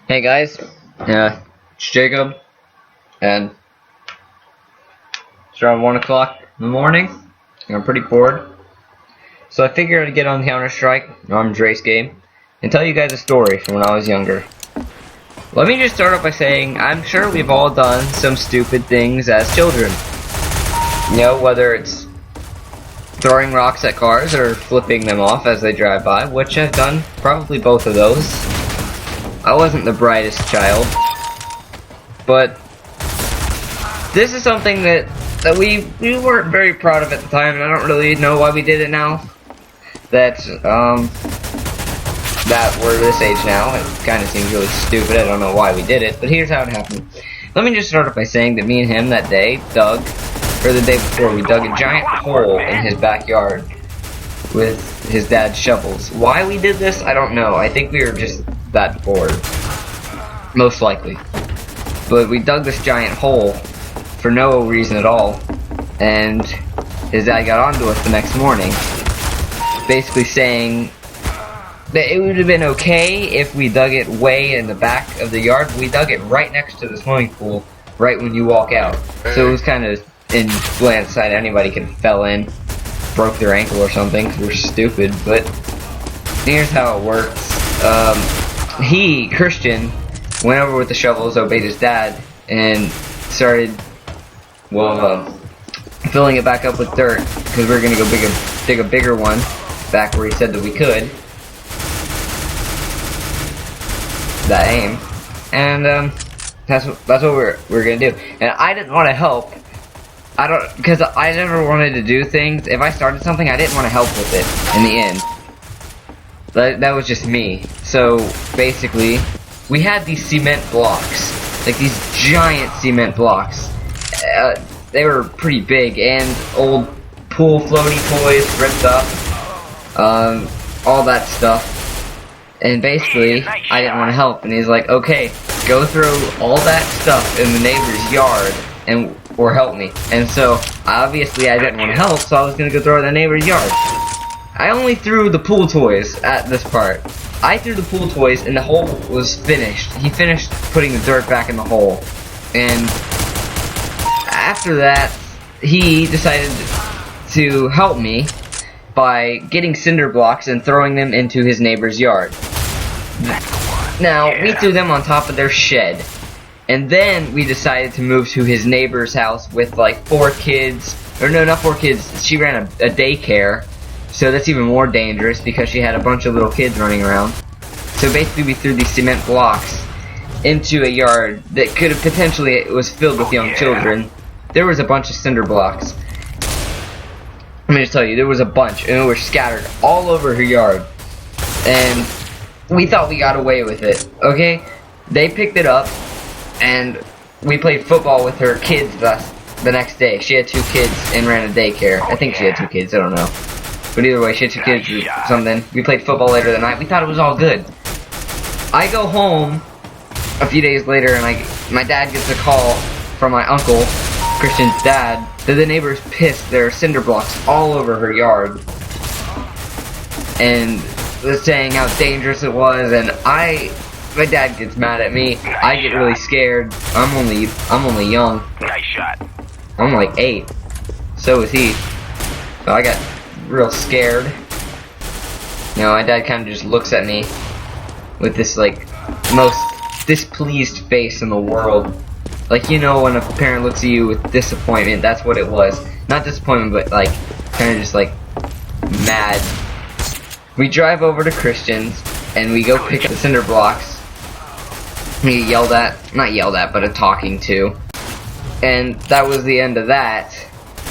Hey guys, it's Jacob, and it's around 1 o'clock in the morning, and I'm pretty bored. So I figured I'd get on Counter-Strike, Arms Race game, and tell you guys a story from when I was younger. Let me just start off by saying, I'm sure we've all done some stupid things as children. You know, whether it's throwing rocks at cars or flipping them off as they drive by, which I've done probably both of those. I wasn't the brightest child, but this is something that we weren't very proud of at the time, and I don't really know why we did it now. That we're this age now, it kind of seems really stupid. I don't know why we did it, but here's how it happened. Let me just start off by saying that me and him that day the day before, we dug a giant hole in his backyard with his dad's shovels. Why we did this, I don't know. I think we were just that bored, most likely. But we dug this giant hole for no reason at all, and his dad got onto us the next morning, basically saying that it would have been okay if we dug it way in the back of the yard. We dug it right next to the swimming pool, right when you walk out. So it was kind of in plain sight. Anybody could have fell in, broke their ankle or something, because we're stupid. But here's how it works. Christian, went over with the shovels, obeyed his dad, and started, filling it back up with dirt, because we were going to go dig a bigger one back where he said that we could. That aim. And, that's what we're going to do. And I didn't want to help. Because I never wanted to do things. If I started something, I didn't want to help with it in the end. That was just me. So basically, we had these cement blocks, like these giant cement blocks. They were pretty big, and old pool floaty toys ripped up, all that stuff. And basically, I didn't want to help, and he's like, "Okay, go throw all that stuff in the neighbor's yard, or help me." And so obviously, I didn't want to help, so I was gonna go throw it in the neighbor's yard. I only threw the pool toys at this part. I threw the pool toys and the hole was finished. He finished putting the dirt back in the hole. And after that, he decided to help me by getting cinder blocks and throwing them into his neighbor's yard. Now, we threw them on top of their shed. And then we decided to move to his neighbor's house with like 4 kids. Or no, not 4 kids. She ran a daycare. So that's even more dangerous because she had a bunch of little kids running around. So basically we threw these cement blocks into a yard that could have potentially was filled with young children. There was a bunch of cinder blocks. Let me just tell you, there was a bunch, and they were scattered all over her yard. And we thought we got away with it, okay? They picked it up, and we played football with her kids the next day. She had 2 kids and ran a daycare. I think she had 2 kids, I don't know. But either way, she had 2 kids or something. We played football later that night. We thought it was all good. I go home a few days later, and my dad gets a call from my uncle, Christian's dad, that the neighbors pissed their cinder blocks all over her yard. And was saying how dangerous it was, and my dad gets mad at me. I get really scared. I'm only young. Nice shot. I'm like 8. So is he. So I got real scared. You know, my dad kind of just looks at me with this like most displeased face in the world. Like, you know, when a parent looks at you with disappointment, that's what it was. Not disappointment, but like kind of just like mad. We drive over to Christian's and we go pick up the cinder blocks. We not yelled at, but a talking to. And that was the end of that.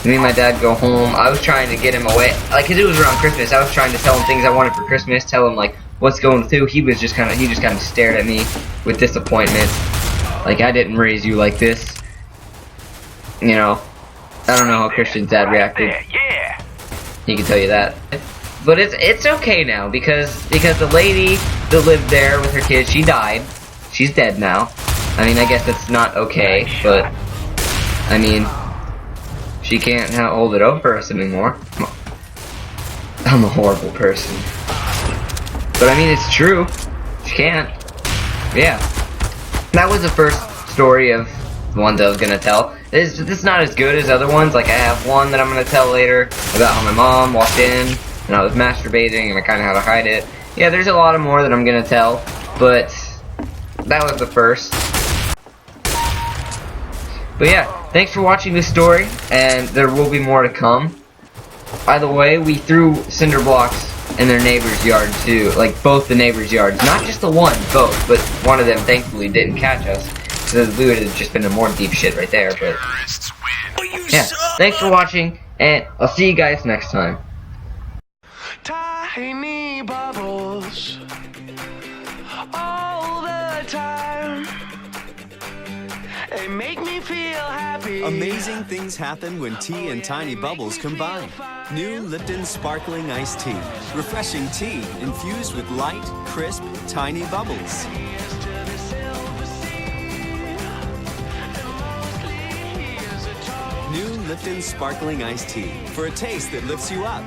Me and my dad go home. I was trying to get him away, like, cause it was around Christmas. I was trying to tell him things I wanted for Christmas, tell him like what's going through. He just kind of stared at me with disappointment, like I didn't raise you like this. You know, I don't know how Christian's dad reacted. Yeah. He can tell you that. But it's okay now because the lady that lived there with her kids, she died. She's dead now. I mean, I guess that's not okay, but I mean, she can't hold it over us anymore. I'm a horrible person. But I mean, it's true. She can't. Yeah. that was the first story of the ones I was gonna tell. It's not as good as other ones. Like I have one that I'm gonna tell later about how my mom walked in and I was masturbating and I kind of had to hide it. Yeah, there's a lot of more that I'm gonna tell, but that was the first. But yeah, thanks for watching this story, and there will be more to come. By the way, we threw cinder blocks in their neighbor's yard too, like both the neighbor's yards, not just the one, both, but one of them thankfully didn't catch us, because we would have just been in more deep shit right there, but yeah, thanks for watching, and I'll see you guys next time. Tiny bubbles all the time. They make me feel happy. Amazing things happen when tea and tiny bubbles combine. New Lipton Sparkling Iced Tea. Refreshing tea infused with light, crisp, tiny bubbles. New Lipton Sparkling Iced Tea for a taste that lifts you up.